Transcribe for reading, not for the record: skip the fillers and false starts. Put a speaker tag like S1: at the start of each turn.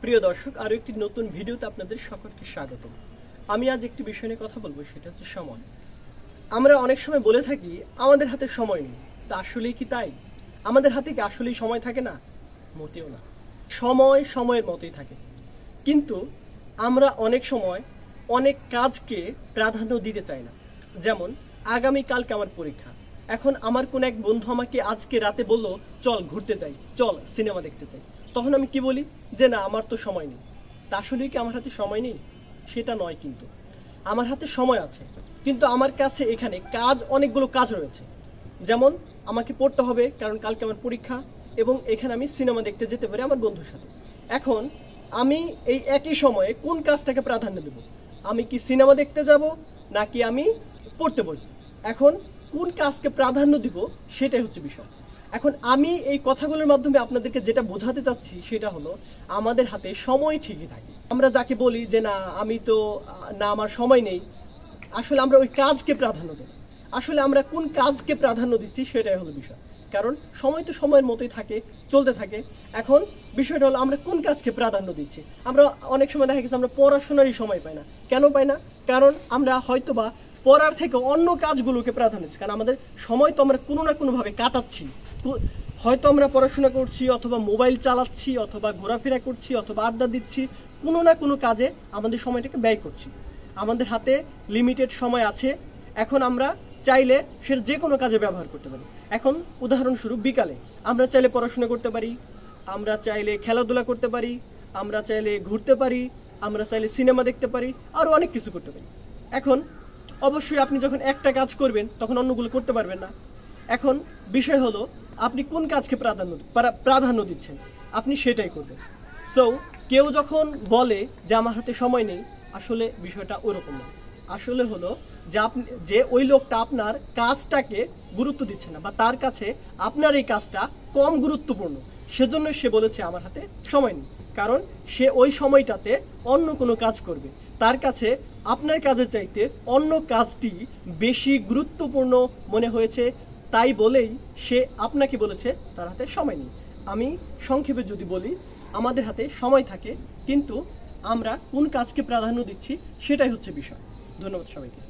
S1: প্রিয় দর্শক, আরো একটি নতুন ভিডিওতে আপনাদের সকলকে স্বাগতম। আমি আজ একটি বিষয় নিয়ে কথা বলবো, সেটা হচ্ছে সময়। আমরা অনেক সময় বলে থাকি আমাদের হাতে সময় নেই। তা আসলেই কি তাই? আমাদের হাতে কি আসলেই সময় থাকে না? মোটেও না। সময় সময়ের মতোই থাকে, কিন্তু আমরা অনেক সময় অনেক কাজকে প্রাধান্য দিতে চাই না। যেমন আগামীকালকে আমার পরীক্ষা, এখন আমার কোন এক বন্ধু আমাকে আজকে রাতে বললো চল ঘুরতে যাই, চল সিনেমা দেখতে যাই। তখন আমি কি বলি যে না, আমার তো সময় নেই। তা আসলেই কি আমার হাতে সময় নেই? সেটা নয়, কিন্তু আমার হাতে সময় আছে, কিন্তু আমার কাছে এখানে অনেকগুলো কাজ রয়েছে। যেমন আমাকে পড়তে হবে, কারণ কালকে আমার পরীক্ষা, এবং এখানে আমি সিনেমা দেখতে যেতে পারি আমার বন্ধুর সাথে। এখন আমি এই একই সময়ে কোন কাজটাকে প্রাধান্য দেব? আমি কি সিনেমা দেখতে যাব, নাকি আমি পড়তে বসবো? এখন কোন কাজকে প্রাধান্য দিব, সেটাই হচ্ছে বিষয়। এখন আমি এই কথাগুলোর মাধ্যমে আপনাদেরকে যেটা বোঝাতে চাচ্ছি সেটা হলো, আমাদের হাতে সময় ঠিকই থাকে। আমরা যাকে বলি যে না আমি তো না আমার সময় নেই, আসলে আমরা ওই কাজকে প্রাধান্য দেব। আসলে আমরা কোন কাজকে প্রাধান্য দিচ্ছি সেটাই হলো বিষয়। কারণ সময় তো সময়ের মতোই থাকে, চলতে থাকে। এখন বিষয়টা হলো আমরা কোন কাজকে প্রাধান্য দিচ্ছি। আমরা অনেক সময় দেখা গেছে আমরা পড়াশোনারই সময় পাই না। কেন পাই না? কারণ আমরা হয়তোবা পড়ার থেকে অন্য কাজগুলোকে প্রাধান্য দিচ্ছি। কারণ আমাদের সময় তো আমরা কোনো না কোনোভাবে কাটাচ্ছি। হয়তো আমরা পড়াশোনা করছি, অথবা মোবাইল চালাচ্ছি, অথবা ঘোরাফেরা করছি, অথবা আড্ডা দিচ্ছি। কোনো না কোনো কাজে আমাদের সময়টাকে ব্যয় করছি। আমাদের হাতে লিমিটেড সময় আছে। এখন আমরা চাইলে সেটা যে কোনো কাজে ব্যবহার করতে পারি। এখন উদাহরণস্বরূপ বিকালে আমরা চাইলে পড়াশোনা করতে পারি, আমরা চাইলে খেলাধুলা করতে পারি, আমরা চাইলে ঘুরতে পারি, আমরা চাইলে সিনেমা দেখতে পারি, আরও অনেক কিছু করতে পারি। এখন অবশ্যই আপনি যখন একটা কাজ করবেন তখন অন্যগুলো করতে পারবেন না। এখন বিষয় হলো আপনি কোন কাজকে প্রাধান্য দিচ্ছেন, আপনি সেটাই করবেন। সো কেউ যখন বলে যে আমার হাতে সময় নেই, আসলে বিষয়টা ওরকম না। আসলে হলো যে ওই লোকটা আপনার কাজটাকে গুরুত্ব দিচ্ছে না, বা তার কাছে আপনার এই কাজটা কম গুরুত্বপূর্ণ, সেজন্য সে বলেছে আমার হাতে সময় নেই। কারণ সে ওই সময়টাতে অন্য কোনো কাজ করবে, তার কাছে আপনার কাজের চাইতে অন্য কাজটি বেশি গুরুত্বপূর্ণ মনে হয়েছে, তাই বলেই সে আপনাকে বলেছে তার হাতে সময় নেই। আমি সংক্ষেপে যদি বলি, আমাদের হাতে সময় থাকে, কিন্তু আমরা কোন কাজকে প্রাধান্য দিচ্ছি সেটাই হচ্ছে বিষয়। ধন্যবাদ সবাইকে।